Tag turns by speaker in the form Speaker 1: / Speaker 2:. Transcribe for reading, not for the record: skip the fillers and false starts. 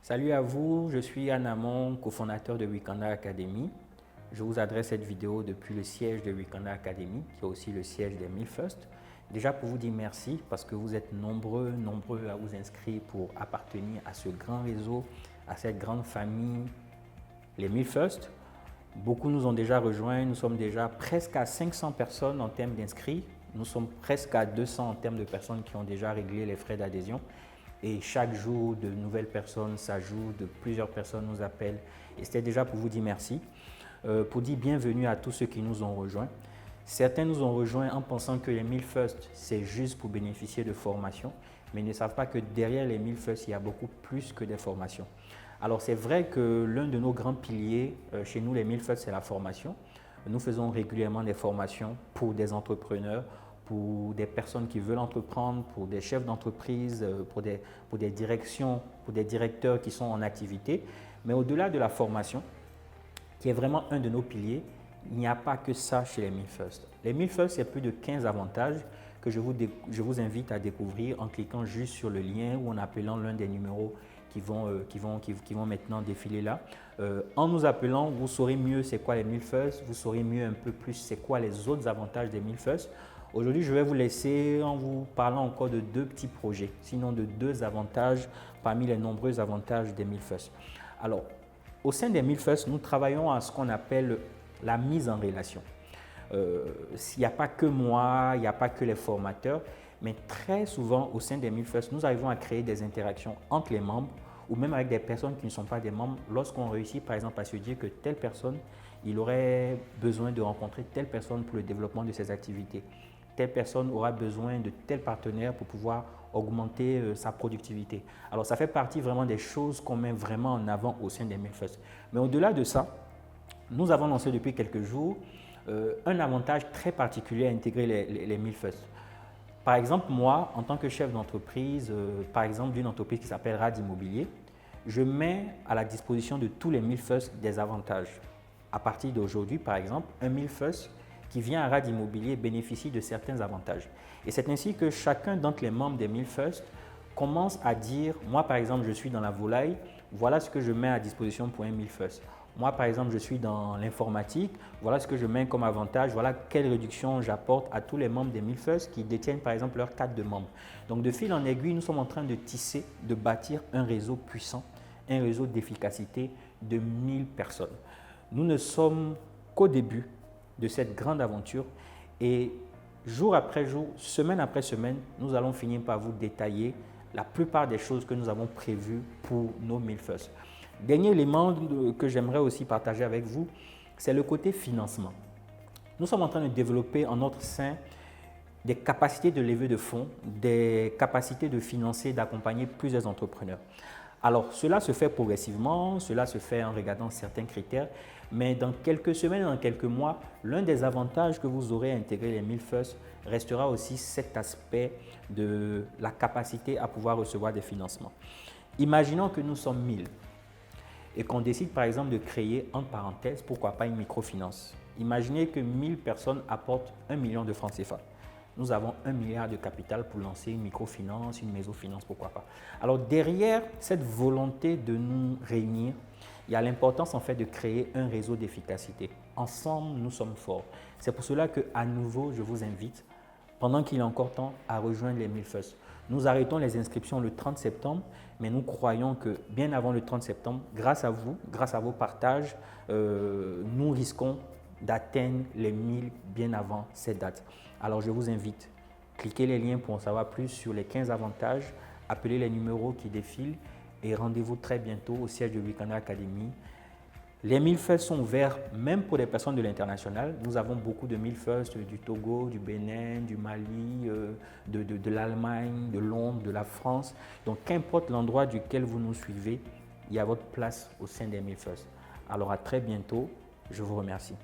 Speaker 1: Salut à vous, je suis Anne Amon, cofondateur de Wikanda Academy. Je vous adresse cette vidéo depuis le siège de Wikanda Academy, qui est aussi le siège des 1000 First. Déjà pour vous dire merci parce que vous êtes nombreux à vous inscrire pour appartenir à ce grand réseau, à cette grande famille, les 1000 First. Beaucoup nous ont déjà rejoints, nous sommes déjà presque à 500 personnes en termes d'inscrits. Nous sommes presque à 200 en termes de personnes qui ont déjà réglé les frais d'adhésion. Et chaque jour, de nouvelles personnes s'ajoutent, plusieurs personnes nous appellent. Et c'était déjà pour vous dire merci, pour dire bienvenue à tous ceux qui nous ont rejoints. Certains nous ont rejoints en pensant que les 1000 First, c'est juste pour bénéficier de formations, mais ils ne savent pas que derrière les 1000 First, il y a beaucoup plus que des formations. Alors c'est vrai que l'un de nos grands piliers chez nous, les 1000 First, c'est la formation. Nous faisons régulièrement des formations pour des entrepreneurs, pour des personnes qui veulent entreprendre, pour des chefs d'entreprise, pour des directions, pour des directeurs qui sont en activité. Mais au-delà de la formation, qui est vraiment un de nos piliers, il n'y a pas que ça chez les 1000 First. Les 1000 First, c'est plus de 15 avantages que je vous invite à découvrir en cliquant juste sur le lien ou en appelant l'un des numéros qui vont maintenant défiler là. En nous appelant, vous saurez mieux c'est quoi les 1000 First, vous saurez mieux un peu plus c'est quoi les autres avantages des 1000 First. Aujourd'hui, je vais vous laisser en vous parlant encore de deux petits projets, sinon de deux avantages parmi les nombreux avantages des 1000 First. Alors, au sein des 1000 First, nous travaillons à ce qu'on appelle la mise en relation. Il n'y a pas que moi, il n'y a pas que les formateurs, mais très souvent au sein des 1000 First, nous arrivons à créer des interactions entre les membres ou même avec des personnes qui ne sont pas des membres lorsqu'on réussit par exemple à se dire que telle personne, il aurait besoin de rencontrer telle personne pour le développement de ses activités. Telle personne aura besoin de tel partenaire pour pouvoir augmenter sa productivité. Alors, ça fait partie vraiment des choses qu'on met vraiment en avant au sein des 1000 First. Mais au-delà de ça, nous avons lancé depuis quelques jours un avantage très particulier à intégrer les 1000 First. Par exemple, moi, en tant que chef d'entreprise, par exemple d'une entreprise qui s'appelle Rad Immobilier, je mets à la disposition de tous les 1000 First des avantages. À partir d'aujourd'hui, par exemple, un 1000 First qui vient à Rad Immobilier bénéficie de certains avantages. Et c'est ainsi que chacun d'entre les membres des 1000 First commence à dire, moi par exemple, je suis dans la volaille, voilà ce que je mets à disposition pour un 1000 First. Moi par exemple, je suis dans l'informatique, voilà ce que je mets comme avantage, voilà quelle réduction j'apporte à tous les membres des 1000 First qui détiennent par exemple leur carte de membre. Donc de fil en aiguille, nous sommes en train de tisser, de bâtir un réseau puissant, un réseau d'efficacité de 1000 personnes. Nous ne sommes qu'au début de cette grande aventure et jour après jour, semaine après semaine, nous allons finir par vous détailler la plupart des choses que nous avons prévues pour nos 1000 First. Dernier élément que j'aimerais aussi partager avec vous, c'est le côté financement. Nous sommes en train de développer en notre sein des capacités de levée de fonds, des capacités de financer, d'accompagner plusieurs entrepreneurs. Alors, cela se fait progressivement, cela se fait en regardant certains critères, mais dans quelques semaines, dans quelques mois, l'un des avantages que vous aurez à intégrer les 1000 First restera aussi cet aspect de la capacité à pouvoir recevoir des financements. Imaginons que nous sommes 1000 et qu'on décide par exemple de créer, entre parenthèses, pourquoi pas une microfinance. Imaginez que 1000 personnes apportent 1 million de francs CFA. Nous avons 1 milliard de capital pour lancer une microfinance, une mésofinance, pourquoi pas. Alors derrière cette volonté de nous réunir, il y a l'importance en fait de créer un réseau d'efficacité. Ensemble, nous sommes forts. C'est pour cela qu'à nouveau, je vous invite, pendant qu'il est encore temps, à rejoindre les 1000 First. Nous arrêtons les inscriptions le 30 septembre, mais nous croyons que bien avant le 30 septembre, grâce à vous, grâce à vos partages, nous risquons d'atteindre les 1000 bien avant cette date. Alors je vous invite, cliquez les liens pour en savoir plus sur les 15 avantages, appelez les numéros qui défilent et rendez-vous très bientôt au siège de Wikanda Academy. Les 1000 First sont ouverts même pour des personnes de l'international. Nous avons beaucoup de 1000 First du Togo, du Bénin, du Mali, de l'Allemagne, de Londres, de la France. Donc qu'importe l'endroit duquel vous nous suivez, il y a votre place au sein des 1000 First. Alors à très bientôt, je vous remercie.